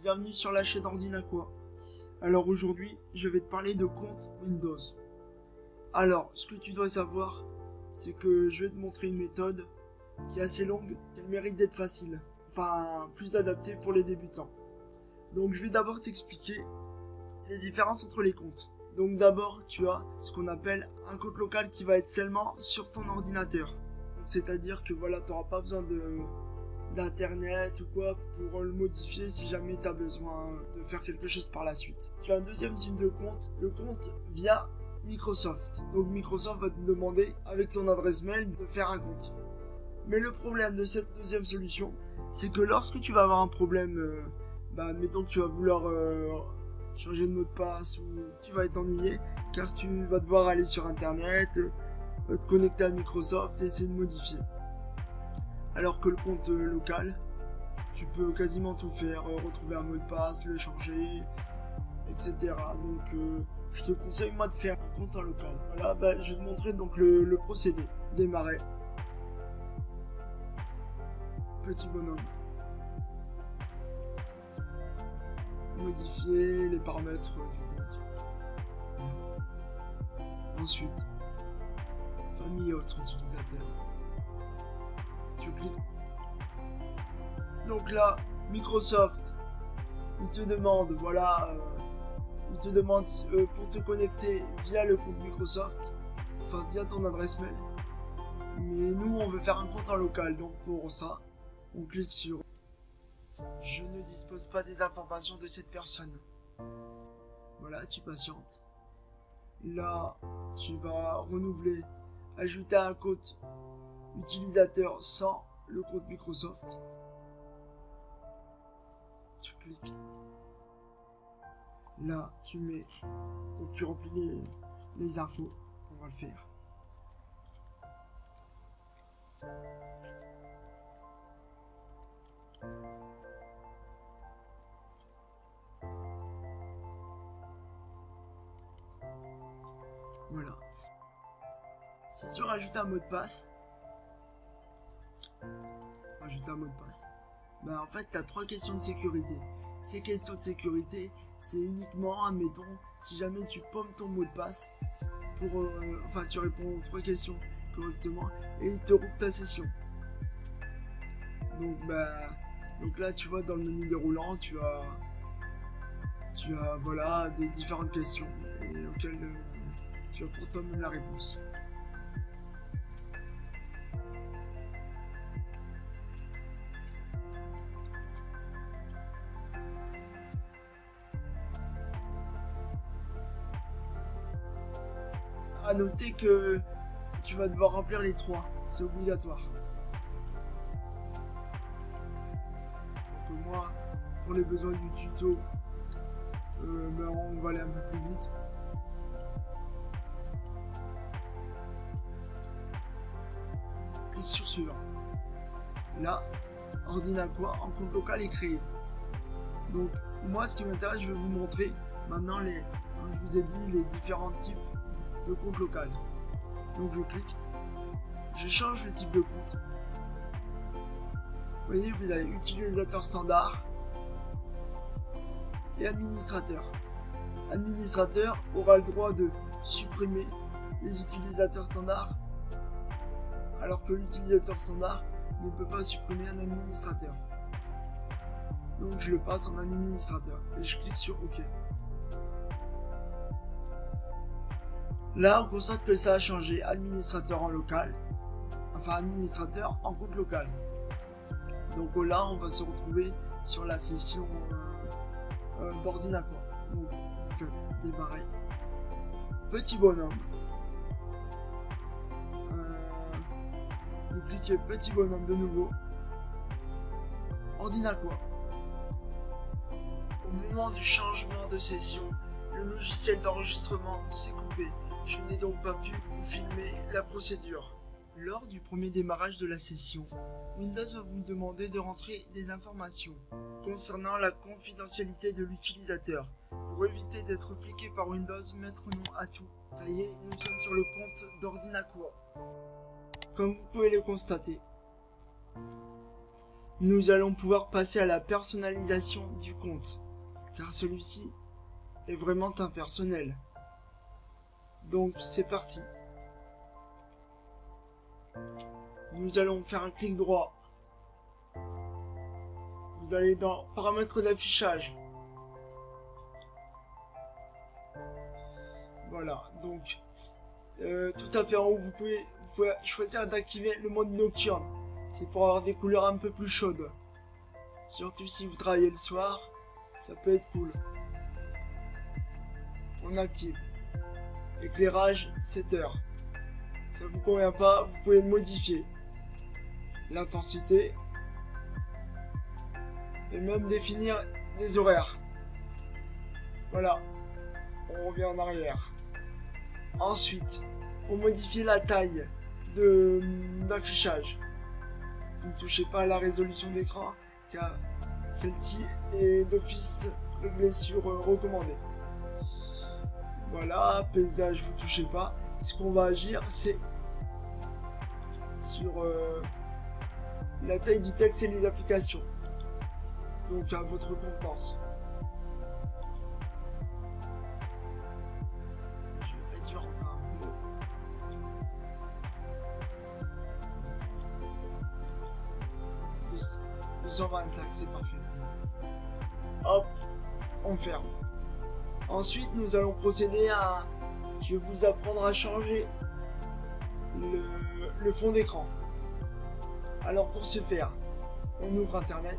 bienvenue sur la chaîne Ordinaqua. Alors aujourd'hui, je vais te parler de compte Windows. Alors, ce que tu dois savoir, c'est que je vais te montrer une méthode qui est assez longue, qui mérite d'être facile, enfin plus adaptée pour les débutants. Donc je vais d'abord t'expliquer les différences entre les comptes. Donc d'abord, tu as ce qu'on appelle un compte local qui va être seulement sur ton ordinateur. C'est-à-dire que voilà, tu n'auras pas besoin d'internet ou quoi pour le modifier si jamais tu as besoin de faire quelque chose par la suite. Tu as un deuxième type de compte, le compte via Microsoft. Donc Microsoft va te demander avec ton adresse mail de faire un compte. Mais le problème de cette deuxième solution, c'est que lorsque tu vas avoir un problème, admettons que tu vas vouloir changer de mot de passe ou tu vas être ennuyé car tu vas devoir aller sur internet, te connecter à Microsoft et essayer de modifier. Alors que le compte local, tu peux quasiment tout faire, retrouver un mot de passe, le changer, etc. Donc je te conseille moi de faire un compte en local. Voilà, je vais te montrer donc le procédé. Démarrer. Petit bonhomme. Modifier les paramètres du compte. Ensuite, famille et autres utilisateurs. Tu cliques. Donc là, Microsoft, il te demande, voilà, pour te connecter via le compte Microsoft, enfin via ton adresse mail. Mais nous, on veut faire un compte en local, donc pour ça, on clique sur « Je ne dispose pas des informations de cette personne ». Voilà, tu patientes. Là, tu vas renouveler, ajouter un compte utilisateur sans le compte Microsoft. Tu cliques. Là, tu mets, donc tu remplis les infos. On va le faire. Voilà. Si tu rajoutes un mot de passe, en fait, tu as 3 questions de sécurité. Ces questions de sécurité, c'est uniquement, admettons, si jamais tu pommes ton mot de passe, tu réponds aux 3 questions correctement et il te rouvre ta session. Donc là, tu vois, dans le menu déroulant, tu as voilà, des différentes questions et auxquelles tu as pour toi-même la réponse. À noter que tu vas devoir remplir les 3, c'est obligatoire. Donc moi, pour les besoins du tuto, on va aller un peu plus vite. Clique sur suivant. Là, Ordinaqua en compte local est créé. Donc moi, ce qui m'intéresse, je vais vous montrer maintenant comme je vous ai dit, les différents types de compte local. Donc je clique, je change le type de compte. Vous voyez, vous avez utilisateur standard et administrateur. Administrateur aura le droit de supprimer les utilisateurs standards, alors que l'utilisateur standard ne peut pas supprimer un administrateur. Donc je le passe en administrateur et je clique sur OK. Là, on constate que ça a changé, administrateur en local, enfin administrateur en compte local. Donc là, on va se retrouver sur la session d'Ordinaqua. Donc vous faites démarrer. Petit bonhomme. Vous cliquez petit bonhomme de nouveau. Ordinaqua. Au moment du changement de session, le logiciel d'enregistrement s'est coupé. Je n'ai donc pas pu vous filmer la procédure. Lors du premier démarrage de la session, Windows va vous demander de rentrer des informations concernant la confidentialité de l'utilisateur. Pour éviter d'être fliqué par Windows, mettre non à tout. Ça y est, nous sommes sur le compte d'Ordinaqua. Comme vous pouvez le constater. nous allons pouvoir passer à la personnalisation du compte, car celui-ci est vraiment impersonnel. Donc c'est parti. Nous allons faire un clic droit. Vous allez dans paramètres d'affichage. Voilà, donc tout à fait en haut, vous pouvez choisir d'activer le mode nocturne. C'est pour avoir des couleurs un peu plus chaudes. Surtout si vous travaillez le soir, ça peut être cool. On active. Éclairage 7 heures. Ça vous convient pas, vous pouvez le modifier. L'intensité. Et même définir des horaires. Voilà. On revient en arrière. Ensuite, pour modifier la taille d'affichage, vous ne touchez pas à la résolution d'écran car celle-ci est d'office réglée sur recommandé. Voilà, paysage, vous ne touchez pas. Ce qu'on va agir, c'est sur la taille du texte et les applications. Donc à votre convenance. Je vais réduire encore un peu. 225, c'est parfait. Hop, on ferme. Ensuite, nous allons procéder à... Je vais vous apprendre à changer le fond d'écran. Alors pour ce faire, on ouvre Internet.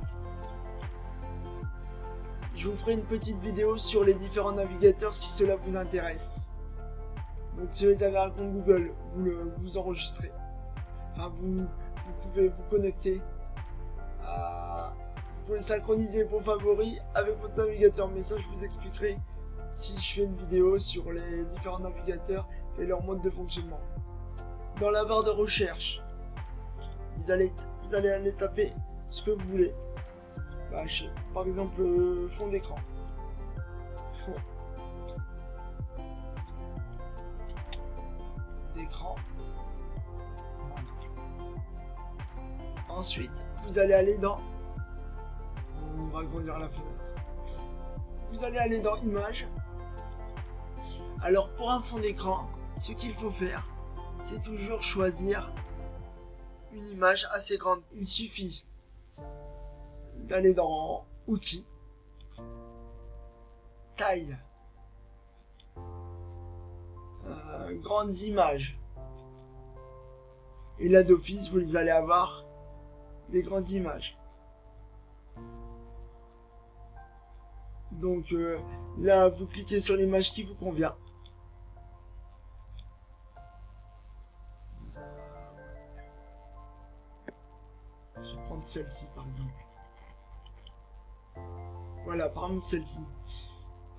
Je vous ferai une petite vidéo sur les différents navigateurs si cela vous intéresse. Donc si vous avez un compte Google, vous enregistrez. Enfin, vous pouvez vous connecter. Vous pouvez synchroniser vos favoris avec votre navigateur. Mais ça, je vous expliquerai si je fais une vidéo sur les différents navigateurs et leur mode de fonctionnement. Dans la barre de recherche, vous allez aller taper ce que vous voulez. Par exemple, fond d'écran. Fond d'écran. Voilà. Ensuite, vous allez aller dans... On va agrandir la fenêtre. Vous allez aller dans Images. Alors, pour un fond d'écran, ce qu'il faut faire, c'est toujours choisir une image assez grande. Il suffit d'aller dans Outils, Taille, Grandes images. Et là d'office, vous allez avoir des grandes images. Donc là, vous cliquez sur l'image qui vous convient. Je vais prendre celle-ci par exemple. Voilà, par exemple celle-ci.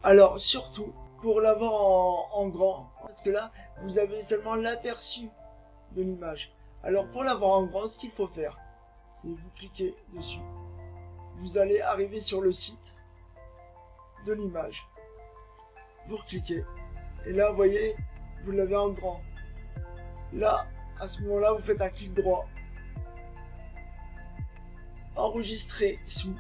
Alors surtout, pour l'avoir en grand, parce que là, vous avez seulement l'aperçu de l'image. Alors pour l'avoir en grand, ce qu'il faut faire, c'est vous cliquez dessus. Vous allez arriver sur le site de l'image. Vous recliquez. Et là, vous voyez, vous l'avez en grand. Là, à ce moment-là, vous faites un clic droit. Enregistrer sous.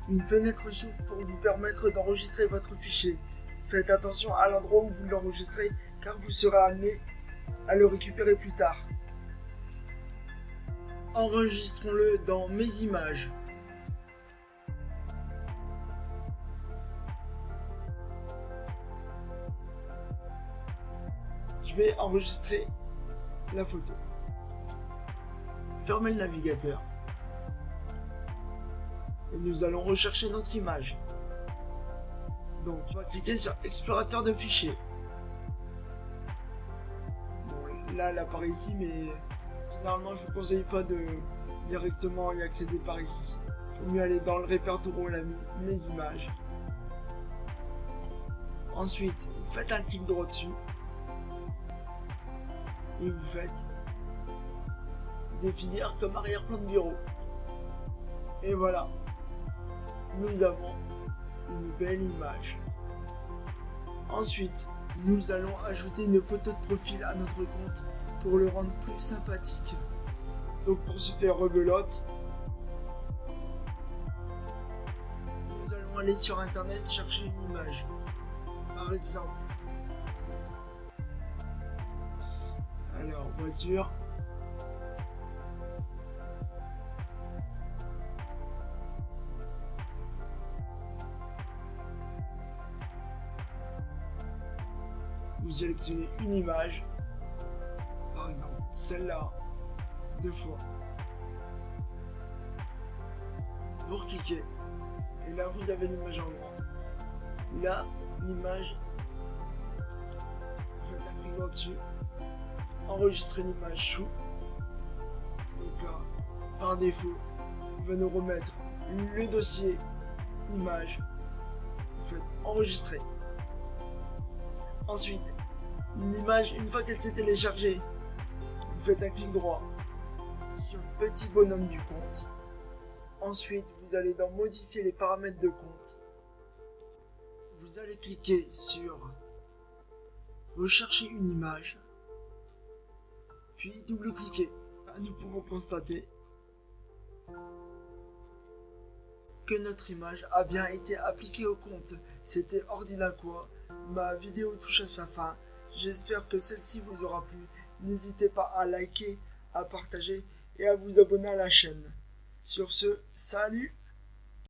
Une fenêtre s'ouvre pour vous permettre d'enregistrer votre fichier. Faites attention à l'endroit où vous l'enregistrez car vous serez amené à le récupérer plus tard. Enregistrons-le dans Mes images. Je vais enregistrer la photo. Fermez le navigateur. Et nous allons rechercher notre image. Donc, on va cliquer sur Explorateur de fichiers. Bon, là, elle apparaît ici, mais généralement, je ne vous conseille pas de directement y accéder par ici. Il faut mieux aller dans le répertoire où on a mis Mes images. Ensuite, vous faites un clic droit dessus. Et vous faites définir comme arrière-plan de bureau. Et voilà. Nous avons une belle image. Ensuite, nous allons ajouter une photo de profil à notre compte pour le rendre plus sympathique. Donc pour se faire rebelote, nous allons aller sur internet chercher une image. Par exemple, alors voiture, vous sélectionnez une image, par exemple celle-là, 2 fois. Vous recliquez et là vous avez l'image en grand. Là, l'image, vous faites un clic droit dessus, enregistrer l'image sous. Donc là, par défaut, il va nous remettre le dossier image. Vous faites enregistrer. Ensuite, l'image, une fois qu'elle s'est téléchargée, vous faites un clic droit sur le petit bonhomme du compte. Ensuite, vous allez dans modifier les paramètres de compte. Vous allez cliquer sur rechercher une image, puis double-cliquer. Nous pouvons constater que notre image a bien été appliquée au compte. C'était Ordinaquois. Ma vidéo touche à sa fin. J'espère que celle-ci vous aura plu. N'hésitez pas à liker, à partager et à vous abonner à la chaîne. Sur ce, salut!